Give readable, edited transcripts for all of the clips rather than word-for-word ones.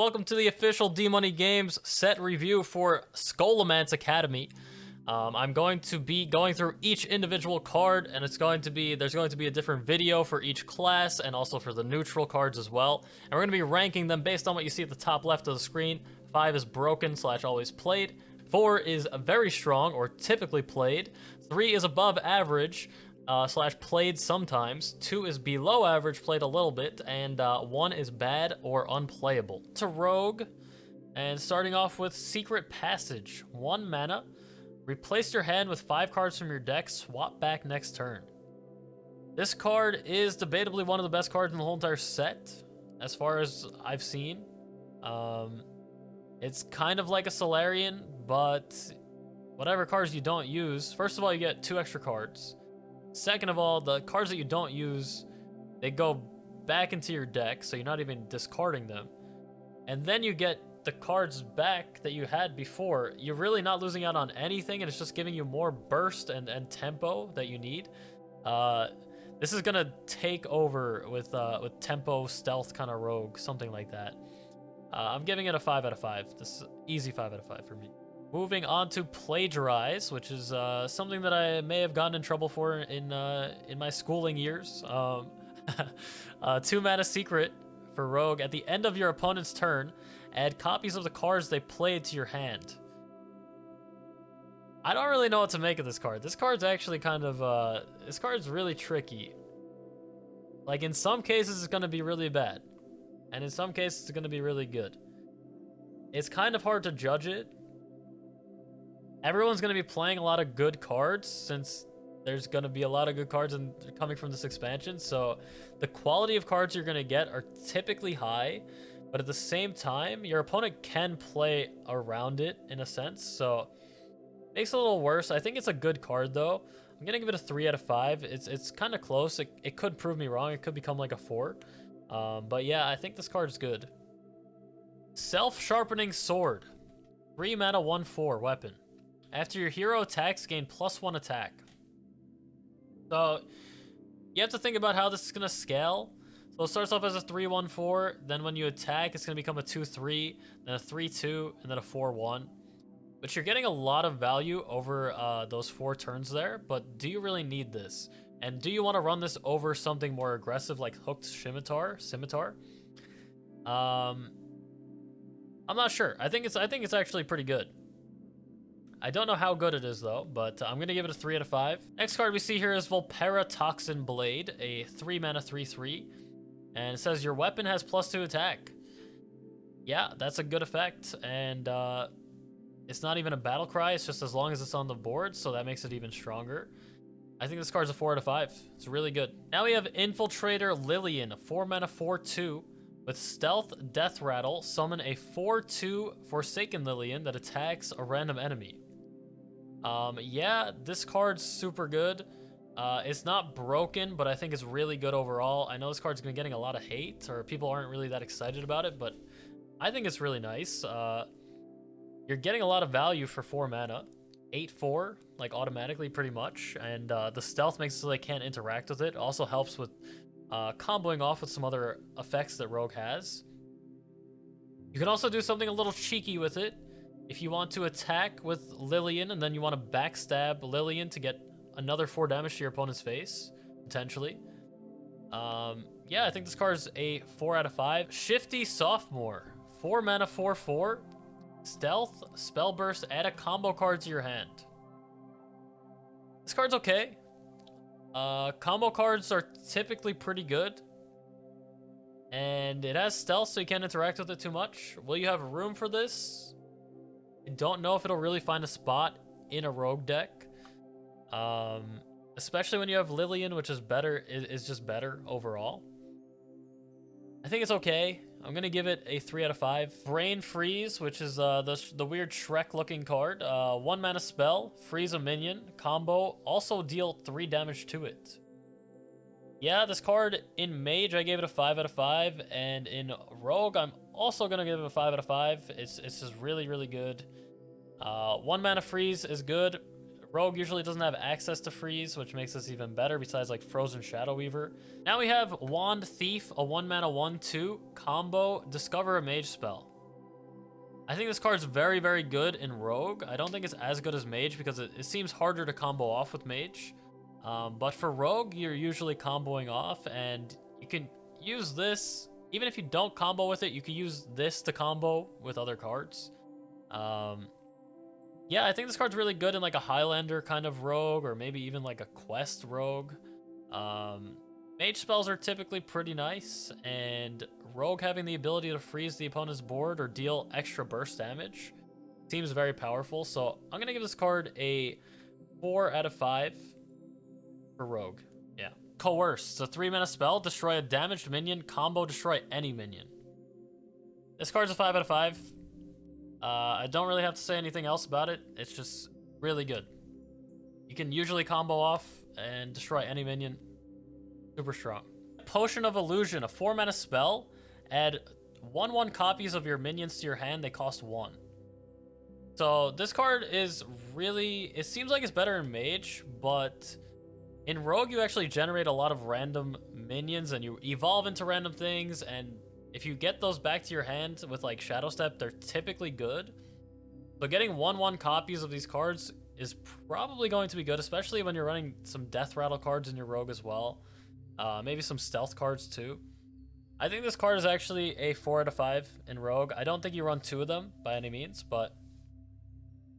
Welcome to the official D-Money Games set review for Scholomance Academy. I'm going to be going through each individual card, and there's going to be a different video for each class and also for the neutral cards as well. And we're going to be ranking them based on what you see at the top left of the screen. 5 is broken / always played. 4 is very strong or typically played. 3 is above average / played sometimes. 2 is below average, played a little bit, and 1 is bad or unplayable. To Rogue, and starting off with Secret Passage. 1 mana. Replace your hand with 5 cards from your deck, swap back next turn. This card is debatably one of the best cards in the whole entire set, as far as I've seen. It's kind of like a Solarian, but whatever cards you don't use, first of all, you get 2 extra cards. Second of all, the cards that you don't use, they go back into your deck, so you're not even discarding them. And then you get the cards back that you had before. You're really not losing out on anything, and it's just giving you more burst and tempo that you need. This is gonna take over with tempo, stealth kind of rogue, something like that. I'm giving it a 5 out of 5. This is easy 5 out of 5 for me. Moving on to Plagiarize, which is something that I may have gotten in trouble for in my schooling years. 2 mana secret for Rogue. At the end of your opponent's turn, add copies of the cards they played to your hand. I don't really know what to make of this card. This card's actually kind of this card's really tricky. Like, in some cases it's going to be really bad, and in some cases it's going to be really good. It's kind of hard to judge it. Everyone's going to be playing a lot of good cards since there's going to be a lot of good cards coming from this expansion. So the quality of cards you're going to get are typically high, but at the same time, your opponent can play around it in a sense. So it makes it a little worse. I think it's a good card though. I'm going to give it a 3 out of 5. It's kind of close. It could prove me wrong. It could become like a 4. But yeah, I think this card is good. Self-Sharpening Sword. 3 mana, 1/4 weapon. After your hero attacks, gain +1 attack. So you have to think about how this is going to scale. So it starts off as a 3/1/4, then when you attack, it's going to become a 2/3, then a 3/2, and then a 4/1. But you're getting a lot of value over those 4 turns there, but do you really need this? And do you want to run this over something more aggressive like Hooked Scimitar? I'm not sure. I think it's actually pretty good. I don't know how good it is though, but I'm gonna give it a 3 out of 5. Next card we see here is Vulpera Toxin Blade, a 3 mana 3/3, and it says your weapon has +2 attack. Yeah, that's a good effect, and it's not even a battle cry. It's just as long as it's on the board, so that makes it even stronger. I think this card's a 4 out of 5. It's really good. Now we have Infiltrator Lillian, 4 mana 4/2. With Stealth Death Rattle, summon a 4/2 Forsaken Lillian that attacks a random enemy. Yeah, this card's super good. It's not broken, but I think it's really good overall. I know this card's been getting a lot of hate, or people aren't really that excited about it, but I think it's really nice. You're getting a lot of value for 4 mana. 8/4, like automatically pretty much, and the stealth makes it so they can't interact with it. Also helps with comboing off with some other effects that Rogue has. You can also do something a little cheeky with it. If you want to attack with Lillian and then you want to backstab Lillian to get another 4 damage to your opponent's face, potentially. Yeah, I think this card is a 4 out of 5. Shifty Sophomore, 4 mana 4/4. Stealth, Spell Burst, add a combo card to your hand. This card's okay. Combo cards are typically pretty good. And it has stealth, so you can't interact with it too much. Will you have room for this? I don't know if it'll really find a spot in a rogue deck. Especially when you have Lillian, which is better, is just better overall. I think it's okay. I'm gonna give it a 3 out of 5. Brain Freeze, which is the weird Shrek-looking card. 1 mana spell, freeze a minion, combo, also deal 3 damage to it. Yeah, this card in Mage, I gave it a 5 out of 5, and in Rogue, I'm also gonna give it a 5 out of 5. It's just really, really good. 1 mana freeze is good. Rogue usually doesn't have access to freeze, which makes this even better, besides like Frozen Shadow Weaver. Now we have Wand Thief, a 1 mana 1/2 combo, discover a mage spell. I think this card's very, very good in Rogue. I don't think it's as good as Mage because it seems harder to combo off with Mage. But for Rogue, you're usually comboing off, and you can use this. Even if you don't combo with it, you can use this to combo with other cards. Yeah, I think this card's really good in like a Highlander kind of Rogue, or maybe even like a Quest Rogue. Mage spells are typically pretty nice, and Rogue having the ability to freeze the opponent's board or deal extra burst damage seems very powerful. So I'm gonna give this card a 4 out of 5 for Rogue. Yeah. Coerce. It's a 3-mana spell. Destroy a damaged minion. Combo destroy any minion. This card's a 5 out of 5. I don't really have to say anything else about it. It's just really good. You can usually combo off and destroy any minion. Super strong. Potion of Illusion, a 4-mana spell. Add 1/1 copies of your minions to your hand. They cost 1. So this card is really... It seems like it's better in Mage, but in Rogue you actually generate a lot of random minions and you evolve into random things, and if you get those back to your hand with like Shadow Step, they're typically good. So getting 1/1 copies of these cards is probably going to be good, especially when you're running some Death Rattle cards in your Rogue as well. Maybe some Stealth cards too. I think this card is actually a 4 out of 5 in Rogue. I don't think you run 2 of them by any means, but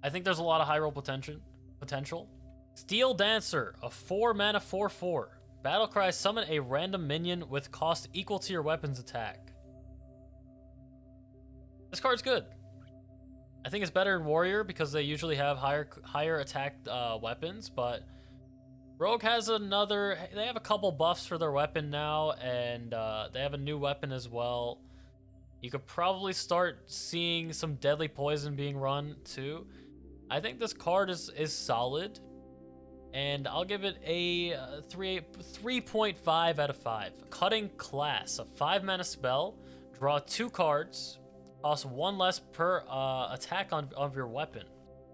I think there's a lot of high roll potential. Steel Dancer, a 4-mana 4/4. Battlecry, summon a random minion with cost equal to your weapon's attack. This card's good. I think it's better in Warrior because they usually have higher attack weapons, but Rogue has another... They have a couple buffs for their weapon now, and they have a new weapon as well. You could probably start seeing some Deadly Poison being run too. I think this card is solid, and I'll give it a 3.5 out of 5. Cutting Class, a 5-mana spell. Draw 2 cards. Cost 1 less per attack of your weapon.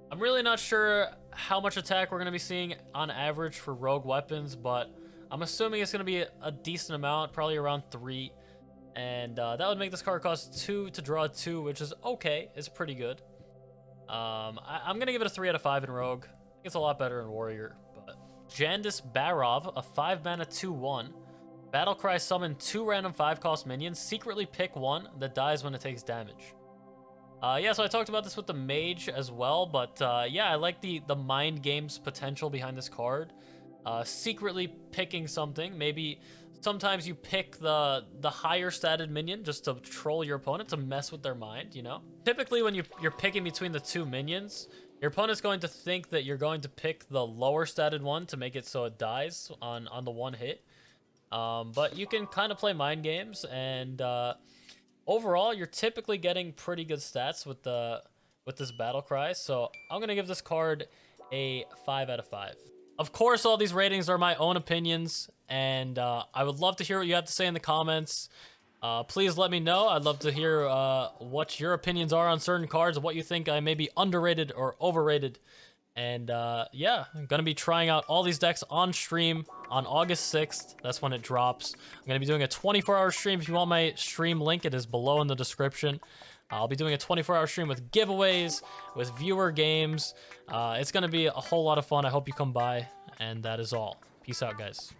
I'm really not sure how much attack we're going to be seeing on average for Rogue weapons, but I'm assuming it's going to be a decent amount, probably around 3. And that would make this card cost 2 to draw 2, which is okay. It's pretty good. I'm going to give it a 3 out of 5 in Rogue. I think it's a lot better in Warrior. But Jandis Barov, a 5-mana 2/1. Battlecry, summon 2 random 5-cost minions. Secretly pick one that dies when it takes damage. Yeah, so I talked about this with the Mage as well, but yeah, I like the mind games potential behind this card. Secretly picking something. Maybe sometimes you pick the higher statted minion just to troll your opponent, to mess with their mind, you know? Typically when you're picking between the 2 minions, your opponent's going to think that you're going to pick the lower statted one to make it so it dies on the 1 hit. But you can kind of play mind games, and overall, you're typically getting pretty good stats with this Battlecry. So I'm gonna give this card a 5 out of 5. Of course, all these ratings are my own opinions, and I would love to hear what you have to say in the comments. Please let me know. I'd love to hear what your opinions are on certain cards, what you think I may be underrated or overrated. And yeah, I'm going to be trying out all these decks on stream on August 6th. That's when it drops. I'm going to be doing a 24-hour stream. If you want my stream link, it is below in the description. I'll be doing a 24-hour stream with giveaways, with viewer games. It's going to be a whole lot of fun. I hope you come by. And that is all. Peace out, guys.